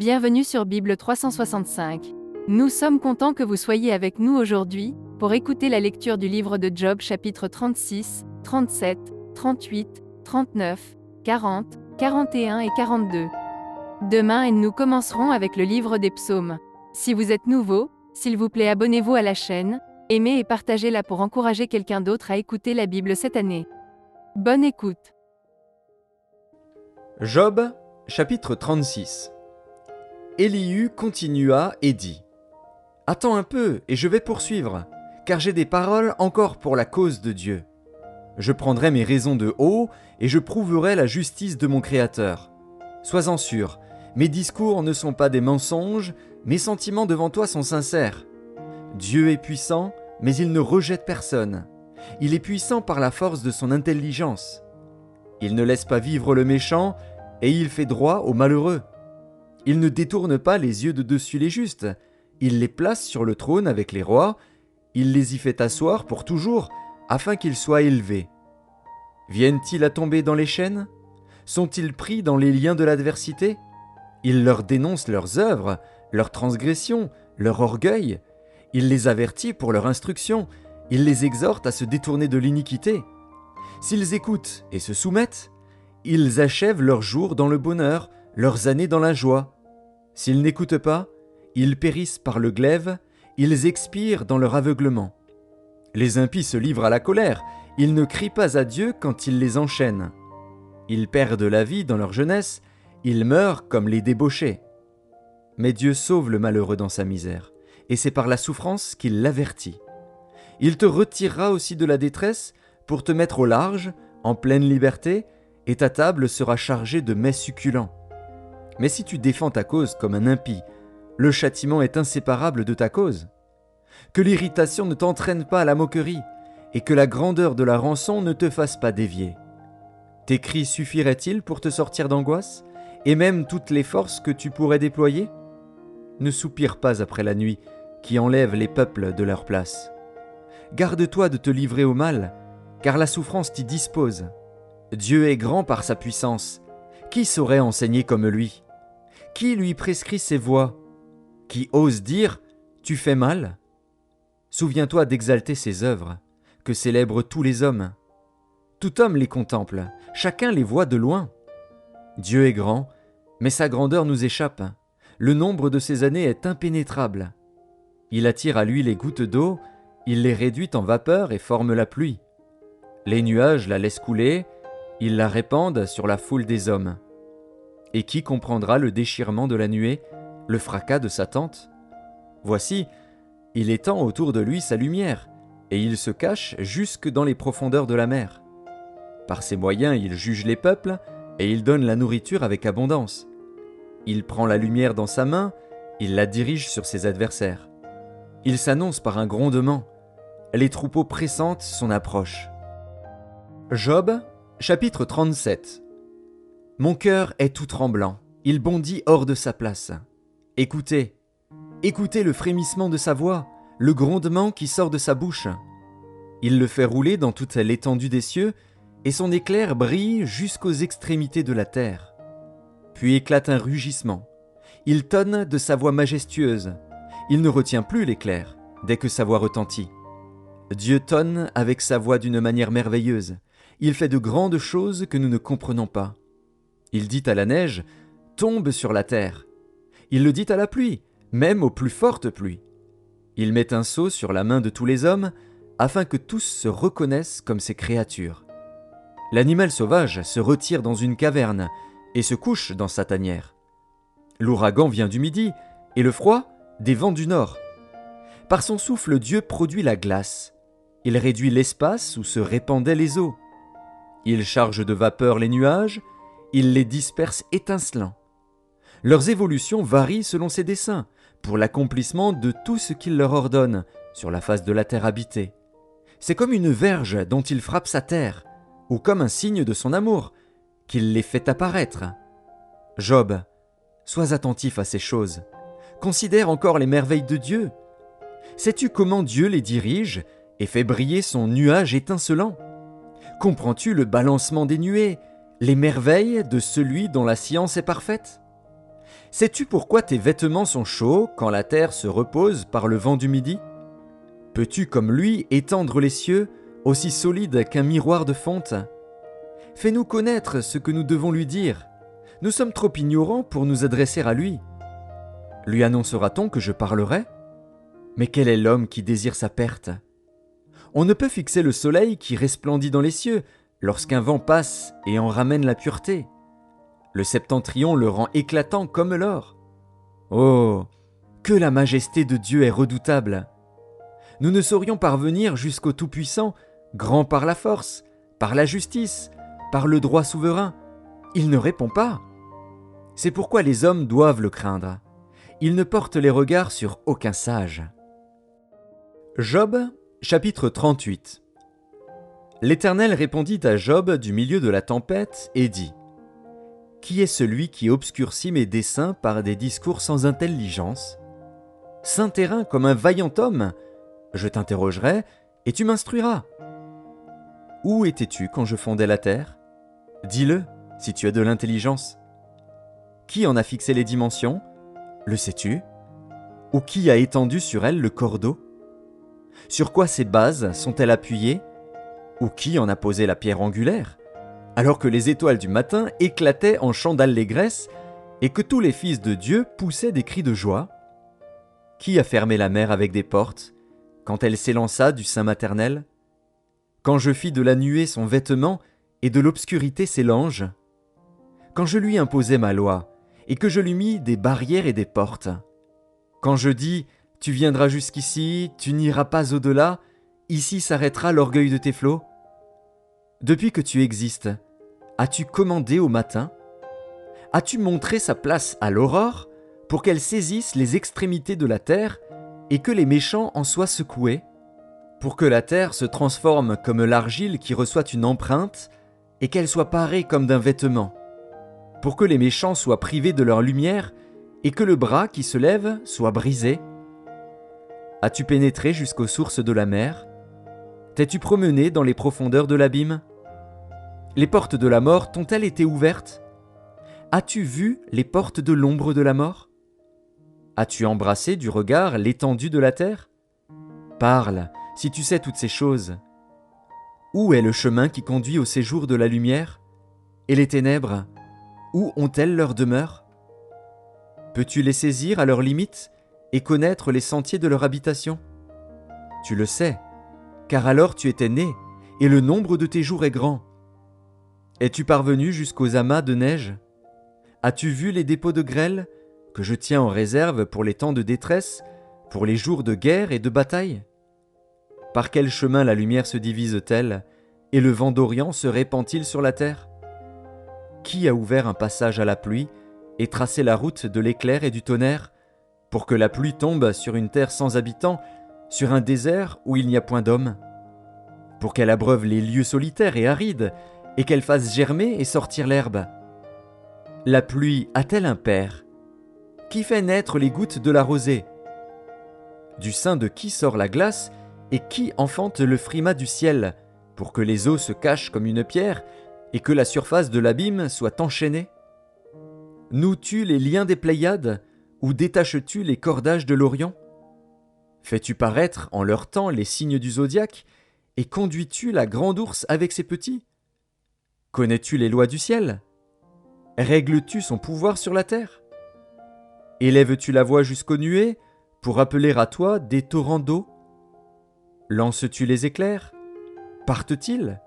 Bienvenue sur Bible 365. Nous sommes contents que vous soyez avec nous aujourd'hui, pour écouter la lecture du livre de Job chapitre 36, 37, 38, 39, 40, 41 et 42. Demain nous commencerons avec le livre des psaumes. Si vous êtes nouveau, s'il vous plaît abonnez-vous à la chaîne, aimez et partagez-la pour encourager quelqu'un d'autre à écouter la Bible cette année. Bonne écoute. Job, chapitre 36. Élihu continua et dit : « Attends un peu, et je vais poursuivre, car j'ai des paroles encore pour la cause de Dieu. Je prendrai mes raisons de haut, et je prouverai la justice de mon Créateur. Sois-en sûr, mes discours ne sont pas des mensonges, mes sentiments devant toi sont sincères. Dieu est puissant, mais il ne rejette personne. Il est puissant par la force de son intelligence. Il ne laisse pas vivre le méchant, et il fait droit aux malheureux. Il ne détourne pas les yeux de dessus les justes. Il les place sur le trône avec les rois. Il les y fait asseoir pour toujours, afin qu'ils soient élevés. Viennent-ils à tomber dans les chaînes ? Sont-ils pris dans les liens de l'adversité ? Il leur dénonce leurs œuvres, leurs transgressions, leur orgueil. Il les avertit pour leur instruction. Il les exhorte à se détourner de l'iniquité. S'ils écoutent et se soumettent, ils achèvent leurs jours dans le bonheur, leurs années dans la joie. S'ils n'écoutent pas, ils périssent par le glaive, ils expirent dans leur aveuglement. Les impies se livrent à la colère, ils ne crient pas à Dieu quand il les enchaîne. Ils perdent la vie dans leur jeunesse, ils meurent comme les débauchés. Mais Dieu sauve le malheureux dans sa misère, et c'est par la souffrance qu'il l'avertit. Il te retirera aussi de la détresse pour te mettre au large, en pleine liberté, et ta table sera chargée de mets succulents. Mais si tu défends ta cause comme un impie, le châtiment est inséparable de ta cause. Que l'irritation ne t'entraîne pas à la moquerie, et que la grandeur de la rançon ne te fasse pas dévier. Tes cris suffiraient-ils pour te sortir d'angoisse, et même toutes les forces que tu pourrais déployer ? Ne soupire pas après la nuit, qui enlève les peuples de leur place. Garde-toi de te livrer au mal, car la souffrance t'y dispose. Dieu est grand par sa puissance. Qui saurait enseigner comme lui ? Qui lui prescrit ses voies ? Qui ose dire « Tu fais mal » ? Souviens-toi d'exalter ses œuvres, que célèbrent tous les hommes. Tout homme les contemple, chacun les voit de loin. Dieu est grand, mais sa grandeur nous échappe. Le nombre de ses années est impénétrable. Il attire à lui les gouttes d'eau, il les réduit en vapeur et forme la pluie. Les nuages la laissent couler, ils la répandent sur la foule des hommes. Et qui comprendra le déchirement de la nuée, le fracas de sa tente ? Voici, il étend autour de lui sa lumière, et il se cache jusque dans les profondeurs de la mer. Par ses moyens, il juge les peuples, et il donne la nourriture avec abondance. Il prend la lumière dans sa main, il la dirige sur ses adversaires. Il s'annonce par un grondement. Les troupeaux pressentent son approche. Job, chapitre 37. Mon cœur est tout tremblant, il bondit hors de sa place. Écoutez, écoutez le frémissement de sa voix, le grondement qui sort de sa bouche. Il le fait rouler dans toute l'étendue des cieux, et son éclair brille jusqu'aux extrémités de la terre. Puis éclate un rugissement. Il tonne de sa voix majestueuse. Il ne retient plus l'éclair, dès que sa voix retentit. Dieu tonne avec sa voix d'une manière merveilleuse. Il fait de grandes choses que nous ne comprenons pas. Il dit à la neige « Tombe sur la terre ». Il le dit à la pluie, même aux plus fortes pluies. Il met un sceau sur la main de tous les hommes, afin que tous se reconnaissent comme ses créatures. L'animal sauvage se retire dans une caverne et se couche dans sa tanière. L'ouragan vient du midi, et le froid des vents du nord. Par son souffle, Dieu produit la glace. Il réduit l'espace où se répandaient les eaux. Il charge de vapeur les nuages, il les disperse étincelants. Leurs évolutions varient selon ses desseins, pour l'accomplissement de tout ce qu'il leur ordonne sur la face de la terre habitée. C'est comme une verge dont il frappe sa terre, ou comme un signe de son amour, qu'il les fait apparaître. Job, sois attentif à ces choses. Considère encore les merveilles de Dieu. Sais-tu comment Dieu les dirige et fait briller son nuage étincelant ? Comprends-tu le balancement des nuées, les merveilles de celui dont la science est parfaite ? Sais-tu pourquoi tes vêtements sont chauds quand la terre se repose par le vent du midi? Peux-tu, comme lui, étendre les cieux, aussi solides qu'un miroir de fonte? Fais-nous connaître ce que nous devons lui dire. Nous sommes trop ignorants pour nous adresser à lui. Lui annoncera-t-on que je parlerai? Mais quel est l'homme qui désire sa perte? On ne peut fixer le soleil qui resplendit dans les cieux lorsqu'un vent passe et en ramène la pureté. Le septentrion le rend éclatant comme l'or. Oh, que la majesté de Dieu est redoutable! Nous ne saurions parvenir jusqu'au Tout-Puissant, grand par la force, par la justice, par le droit souverain. Il ne répond pas. C'est pourquoi les hommes doivent le craindre. Il ne porte les regards sur aucun sage. Job, chapitre 38. L'Éternel répondit à Job du milieu de la tempête et dit : Qui est celui qui obscurcit mes desseins par des discours sans intelligence? Saint terrain comme un vaillant homme, je t'interrogerai et tu m'instruiras. Où étais-tu quand je fondais la terre? Dis-le, si tu as de l'intelligence. Qui en a fixé les dimensions? Le sais-tu? Ou qui a étendu sur elle le cordeau? Sur quoi ces bases sont-elles appuyées? Ou qui en a posé la pierre angulaire? Alors que les étoiles du matin éclataient en chants d'allégresse et que tous les fils de Dieu poussaient des cris de joie? Qui a fermé la mer avec des portes, quand elle s'élança du sein maternel? Quand je fis de la nuée son vêtement et de l'obscurité ses langes? Quand je lui imposai ma loi et que je lui mis des barrières et des portes? Quand je dis « Tu viendras jusqu'ici, tu n'iras pas au-delà, ici s'arrêtera l'orgueil de tes flots » ? Depuis que tu existes, as-tu commandé au matin? As-tu montré sa place à l'aurore pour qu'elle saisisse les extrémités de la terre et que les méchants en soient secoués? Pour que la terre se transforme comme l'argile qui reçoit une empreinte et qu'elle soit parée comme d'un vêtement? Pour que les méchants soient privés de leur lumière et que le bras qui se lève soit brisé? As-tu pénétré jusqu'aux sources de la mer? T'es-tu promené dans les profondeurs de l'abîme? Les portes de la mort t'ont-elles été ouvertes? As-tu vu les portes de l'ombre de la mort? As-tu embrassé du regard l'étendue de la terre? Parle, si tu sais toutes ces choses. Où est le chemin qui conduit au séjour de la lumière? Et les ténèbres, où ont-elles leur demeure? Peux-tu les saisir à leurs limites et connaître les sentiers de leur habitation? Tu le sais, car alors tu étais né, et le nombre de tes jours est grand. Es-tu parvenu jusqu'aux amas de neige? As-tu vu les dépôts de grêle, que je tiens en réserve pour les temps de détresse, pour les jours de guerre et de bataille? Par quel chemin la lumière se divise-t-elle, et le vent d'Orient se répand-il sur la terre? Qui a ouvert un passage à la pluie, et tracé la route de l'éclair et du tonnerre, pour que la pluie tombe sur une terre sans habitants, sur un désert où il n'y a point d'homme? Pour qu'elle abreuve les lieux solitaires et arides, et qu'elle fasse germer et sortir l'herbe? La pluie a-t-elle un père? Qui fait naître les gouttes de la rosée? Du sein de qui sort la glace, et qui enfante le frimas du ciel, pour que les eaux se cachent comme une pierre, et que la surface de l'abîme soit enchaînée? Noues-tu les liens des Pléiades, ou détaches-tu les cordages de l'Orient? Fais-tu paraître en leur temps les signes du zodiaque, et conduis-tu la grande ours avec ses petits? Connais-tu les lois du ciel? Règles-tu son pouvoir sur la terre? Élèves-tu la voix jusqu'aux nuées, pour appeler à toi des torrents d'eau? Lances-tu les éclairs? Partent-ils?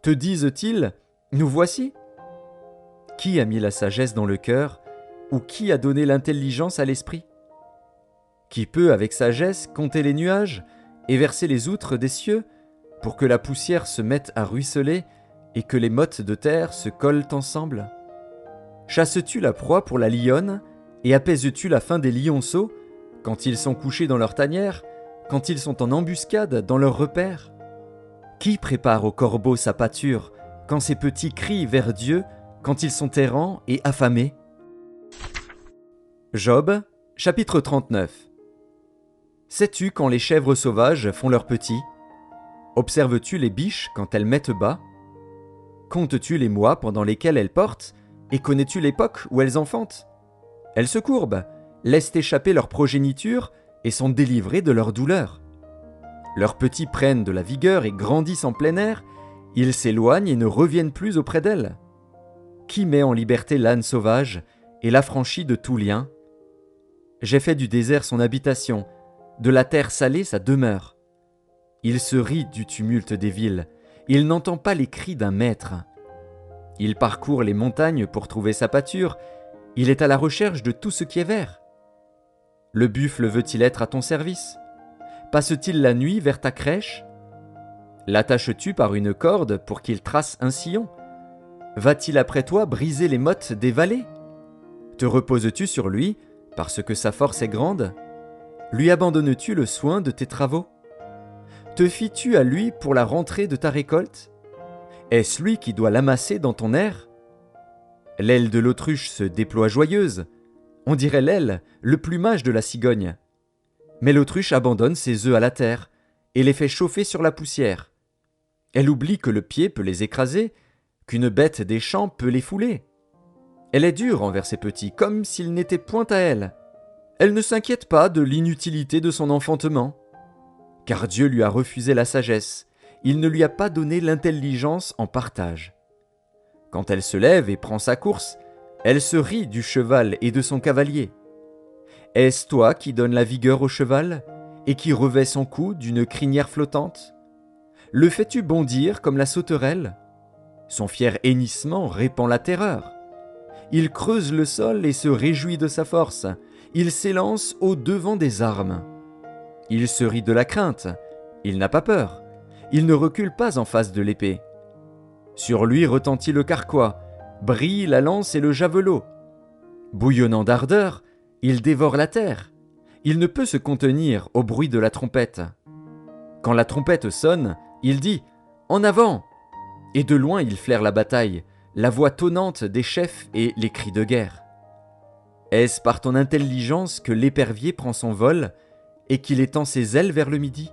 Te disent-ils, nous voici? Qui a mis la sagesse dans le cœur, ou qui a donné l'intelligence à l'esprit? Qui peut avec sagesse compter les nuages et verser les outres des cieux, pour que la poussière se mette à ruisseler et que les mottes de terre se collent ensemble? Chasses-tu la proie pour la lionne, et apaises-tu la faim des lionceaux, quand ils sont couchés dans leur tanière, quand ils sont en embuscade dans leur repère? Qui prépare au corbeau sa pâture, quand ses petits crient vers Dieu, quand ils sont errants et affamés? Job, chapitre 39. Sais-tu quand les chèvres sauvages font leurs petits? Observes-tu les biches quand elles mettent bas? Comptes-tu les mois pendant lesquels elles portent, et connais-tu l'époque où elles enfantent? Elles se courbent, laissent échapper leur progéniture et sont délivrées de leur douleur. Leurs petits prennent de la vigueur et grandissent en plein air, ils s'éloignent et ne reviennent plus auprès d'elles. Qui met en liberté l'âne sauvage et l'affranchit de tout lien? J'ai fait du désert son habitation, de la terre salée sa demeure. Il se rit du tumulte des villes, il n'entend pas les cris d'un maître. Il parcourt les montagnes pour trouver sa pâture, il est à la recherche de tout ce qui est vert. Le buffle veut-il être à ton service? Passe-t-il la nuit vers ta crèche? L'attaches-tu par une corde pour qu'il trace un sillon? Va-t-il après toi briser les mottes des vallées? Te reposes-tu sur lui parce que sa force est grande? Lui abandonnes-tu le soin de tes travaux? Te fies-tu à lui pour la rentrée de ta récolte? Est-ce lui qui doit l'amasser dans ton air? L'aile de l'autruche se déploie joyeuse. On dirait l'aile, le plumage de la cigogne. Mais l'autruche abandonne ses œufs à la terre et les fait chauffer sur la poussière. Elle oublie que le pied peut les écraser, qu'une bête des champs peut les fouler. Elle est dure envers ses petits, comme s'ils n'étaient point à elle. Elle ne s'inquiète pas de l'inutilité de son enfantement. Car Dieu lui a refusé la sagesse, il ne lui a pas donné l'intelligence en partage. Quand elle se lève et prend sa course, elle se rit du cheval et de son cavalier. Est-ce toi qui donnes la vigueur au cheval et qui revêt son cou d'une crinière flottante? Le fais-tu bondir comme la sauterelle? Son fier hennissement répand la terreur. Il creuse le sol et se réjouit de sa force. Il s'élance au-devant des armes. Il se rit de la crainte. Il n'a pas peur. Il ne recule pas en face de l'épée. Sur lui retentit le carquois, brille la lance et le javelot. Bouillonnant d'ardeur, il dévore la terre. Il ne peut se contenir au bruit de la trompette. Quand la trompette sonne, il dit « En avant !» Et de loin il flaire la bataille, la voix tonnante des chefs et les cris de guerre. Est-ce par ton intelligence que l'épervier prend son vol et qu'il étend ses ailes vers le midi?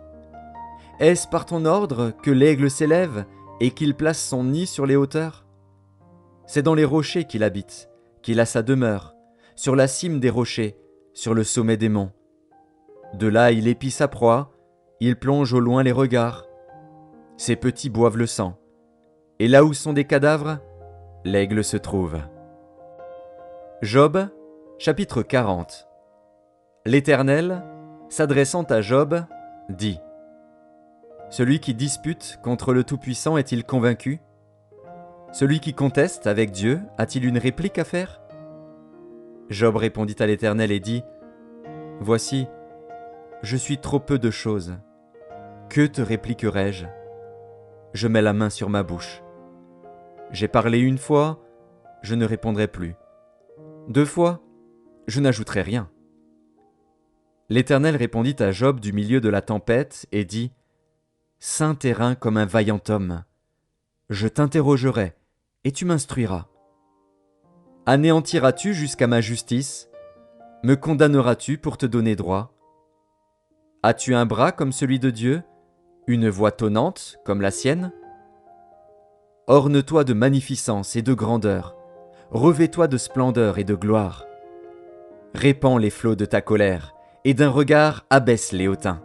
Est-ce par ton ordre que l'aigle s'élève et qu'il place son nid sur les hauteurs? C'est dans les rochers qu'il habite, qu'il a sa demeure, sur la cime des rochers, sur le sommet des monts. De là il épie sa proie, il plonge au loin les regards. Ses petits boivent le sang, et là où sont des cadavres, l'aigle se trouve. Job, chapitre 40. L'Éternel, s'adressant à Job, dit: Celui qui dispute contre le Tout-Puissant est-il convaincu? Celui qui conteste avec Dieu a-t-il une réplique à faire? Job répondit à l'Éternel et dit: Voici, je suis trop peu de choses. Que te répliquerai-je? Je mets la main sur ma bouche. J'ai parlé une fois, je ne répondrai plus. 2 fois, je n'ajouterai rien. L'Éternel répondit à Job du milieu de la tempête et dit: Saint terrain comme un vaillant homme. Je t'interrogerai, et tu m'instruiras. Anéantiras-tu jusqu'à ma justice? Me condamneras-tu pour te donner droit? As-tu un bras comme celui de Dieu, une voix tonnante comme la sienne? Orne-toi de magnificence et de grandeur, revêt-toi de splendeur et de gloire. Répands les flots de ta colère, et d'un regard abaisse les hautains.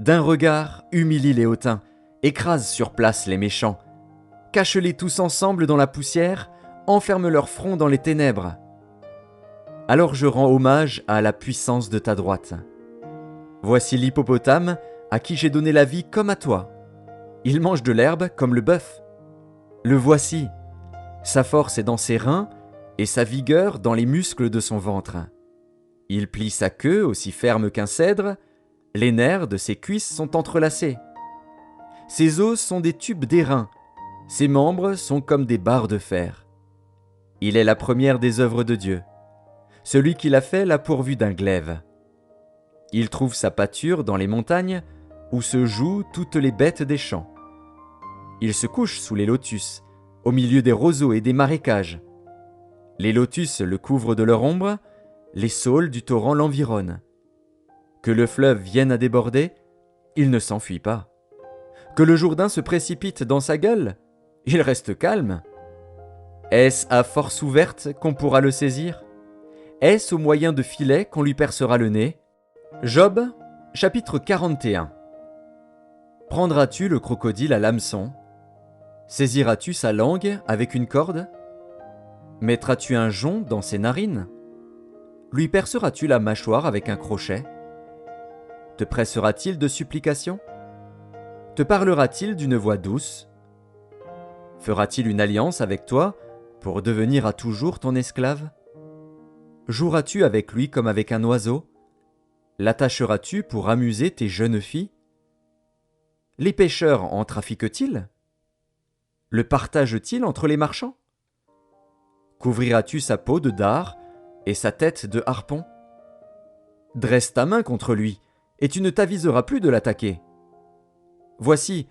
D'un regard humilie les hautains, écrase sur place les méchants. Cache-les tous ensemble dans la poussière, enferme leur front dans les ténèbres. Alors je rends hommage à la puissance de ta droite. Voici l'hippopotame à qui j'ai donné la vie comme à toi. Il mange de l'herbe comme le bœuf. Le voici. Sa force est dans ses reins et sa vigueur dans les muscles de son ventre. Il plie sa queue aussi ferme qu'un cèdre, les nerfs de ses cuisses sont entrelacés. Ses os sont des tubes d'airain, ses membres sont comme des barres de fer. Il est la première des œuvres de Dieu. Celui qui l'a fait l'a pourvu d'un glaive. Il trouve sa pâture dans les montagnes où se jouent toutes les bêtes des champs. Il se couche sous les lotus, au milieu des roseaux et des marécages. Les lotus le couvrent de leur ombre, les saules du torrent l'environnent. Que le fleuve vienne à déborder, il ne s'enfuit pas. Que le Jourdain se précipite dans sa gueule, il reste calme. Est-ce à force ouverte qu'on pourra le saisir? Est-ce au moyen de filets qu'on lui percera le nez? Job, chapitre 41. Prendras-tu le crocodile à l'hameçon? Saisiras-tu sa langue avec une corde? Mettras-tu un jonc dans ses narines? Lui perceras-tu la mâchoire avec un crochet? Te pressera-t-il de supplications? Te parlera-t-il d'une voix douce? Fera-t-il une alliance avec toi pour devenir à toujours ton esclave? Joueras-tu avec lui comme avec un oiseau? L'attacheras-tu pour amuser tes jeunes filles? Les pêcheurs en trafiquent-ils? Le partagent-ils entre les marchands? Couvriras-tu sa peau de dard et sa tête de harpon? Dresse ta main contre lui, et tu ne t'aviseras plus de l'attaquer. Voici,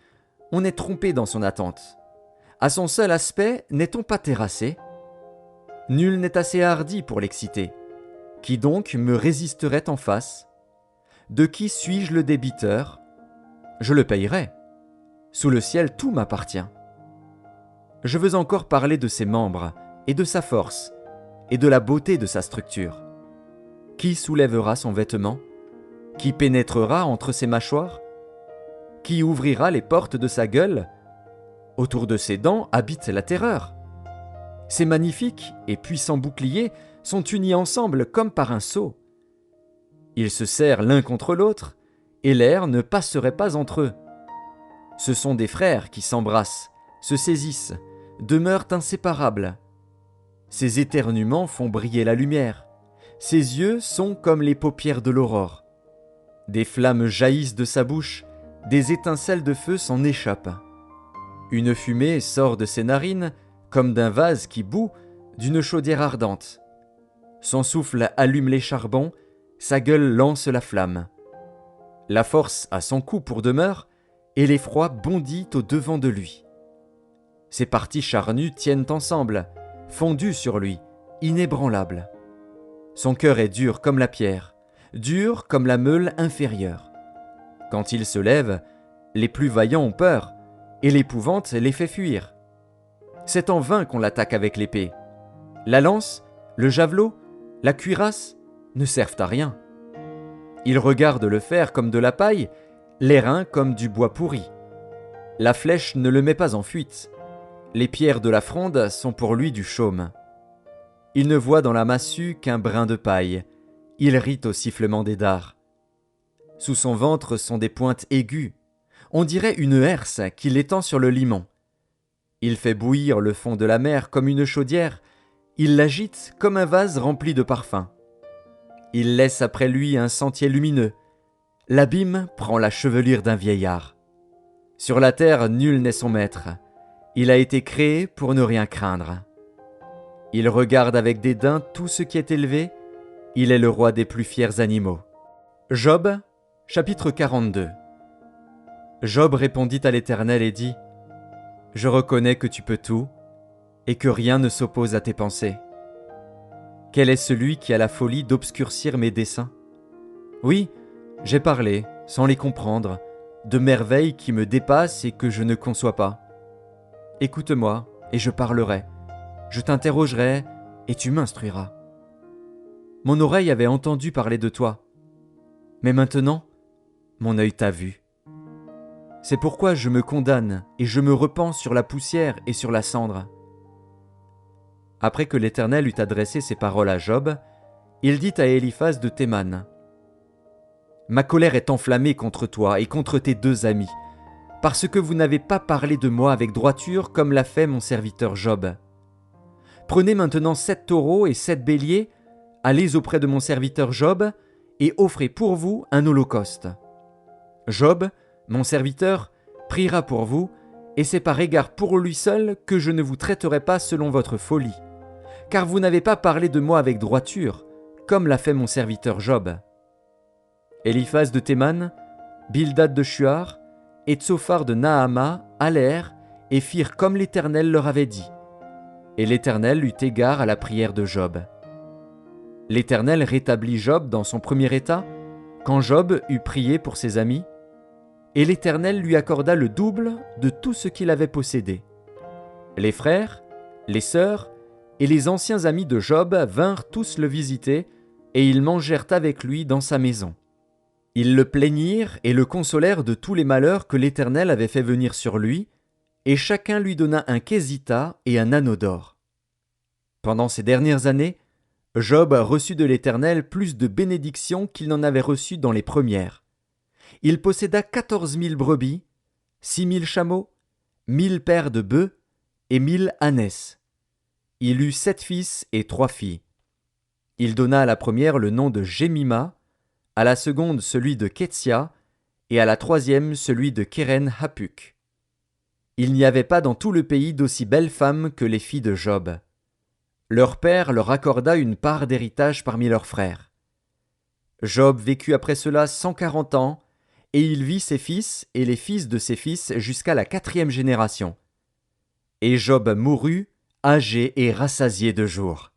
on est trompé dans son attente. À son seul aspect, n'est-on pas terrassé? Nul n'est assez hardi pour l'exciter. Qui donc me résisterait en face? De qui suis-je le débiteur? Je le payerai. Sous le ciel, tout m'appartient. Je veux encore parler de ses membres, et de sa force, et de la beauté de sa structure. Qui soulèvera son vêtement? Qui pénétrera entre ses mâchoires? Qui ouvrira les portes de sa gueule? Autour de ses dents habite la terreur. Ses magnifiques et puissants boucliers sont unis ensemble comme par un sceau. Ils se serrent l'un contre l'autre, et l'air ne passerait pas entre eux. Ce sont des frères qui s'embrassent, se saisissent, demeurent inséparables. Ses éternuements font briller la lumière. Ses yeux sont comme les paupières de l'aurore. Des flammes jaillissent de sa bouche, des étincelles de feu s'en échappent. Une fumée sort de ses narines, comme d'un vase qui bout, d'une chaudière ardente. Son souffle allume les charbons, sa gueule lance la flamme. La force a son cou pour demeure, et l'effroi bondit au-devant de lui. Ses parties charnues tiennent ensemble, fondues sur lui, inébranlables. Son cœur est dur comme la pierre, dur comme la meule inférieure. Quand il se lève, les plus vaillants ont peur, et l'épouvante les fait fuir. C'est en vain qu'on l'attaque avec l'épée. La lance, le javelot, la cuirasse ne servent à rien. Il regarde le fer comme de la paille, l'airain comme du bois pourri. La flèche ne le met pas en fuite. Les pierres de la fronde sont pour lui du chaume. Il ne voit dans la massue qu'un brin de paille. Il rit au sifflement des dards. Sous son ventre sont des pointes aiguës. On dirait une herse qui l'étend sur le limon. Il fait bouillir le fond de la mer comme une chaudière. Il l'agite comme un vase rempli de parfums. Il laisse après lui un sentier lumineux. L'abîme prend la chevelure d'un vieillard. Sur la terre, nul n'est son maître. Il a été créé pour ne rien craindre. Il regarde avec dédain tout ce qui est élevé. Il est le roi des plus fiers animaux. Job, chapitre 42. Job répondit à l'Éternel et dit : Je reconnais que tu peux tout, et que rien ne s'oppose à tes pensées. Quel est celui qui a la folie d'obscurcir mes desseins? Oui, j'ai parlé, sans les comprendre, de merveilles qui me dépassent et que je ne conçois pas. Écoute-moi, et je parlerai. Je t'interrogerai, et tu m'instruiras. Mon oreille avait entendu parler de toi, mais maintenant, mon œil t'a vu. C'est pourquoi je me condamne, et je me repens sur la poussière et sur la cendre. Après que l'Éternel eut adressé ces paroles à Job, il dit à Éliphaz de Théman : Ma colère est enflammée contre toi et contre tes deux amis, parce que vous n'avez pas parlé de moi avec droiture comme l'a fait mon serviteur Job. Prenez maintenant 7 taureaux et 7 béliers, allez auprès de mon serviteur Job, et offrez pour vous un holocauste. Job, mon serviteur, priera pour vous, et c'est par égard pour lui seul que je ne vous traiterai pas selon votre folie, car vous n'avez pas parlé de moi avec droiture, comme l'a fait mon serviteur Job. Éliphaz de Théman, Bildad de Shuar et Tsophar de Nahama allèrent et firent comme l'Éternel leur avait dit. Et l'Éternel eut égard à la prière de Job. L'Éternel rétablit Job dans son premier état, quand Job eut prié pour ses amis, et l'Éternel lui accorda le double de tout ce qu'il avait possédé. Les frères, les sœurs et les anciens amis de Job vinrent tous le visiter, et ils mangèrent avec lui dans sa maison. Ils le plaignirent et le consolèrent de tous les malheurs que l'Éternel avait fait venir sur lui, et chacun lui donna un quesita et un anneau d'or. Pendant ces dernières années, Job reçut de l'Éternel plus de bénédictions qu'il n'en avait reçues dans les premières. Il posséda 14 000 brebis, 6 000 chameaux, 1 000 paires de bœufs et 1 000 ânesses. Il eut 7 fils et 3 filles. Il donna à la première le nom de Jémima, à la seconde celui de Ketsia, et à la troisième celui de Kéren-Hapuk. Il n'y avait pas dans tout le pays d'aussi belles femmes que les filles de Job. Leur père leur accorda une part d'héritage parmi leurs frères. Job vécut après cela 140 ans, et il vit ses fils et les fils de ses fils jusqu'à la 4e génération. Et Job mourut, âgé et rassasié de jours.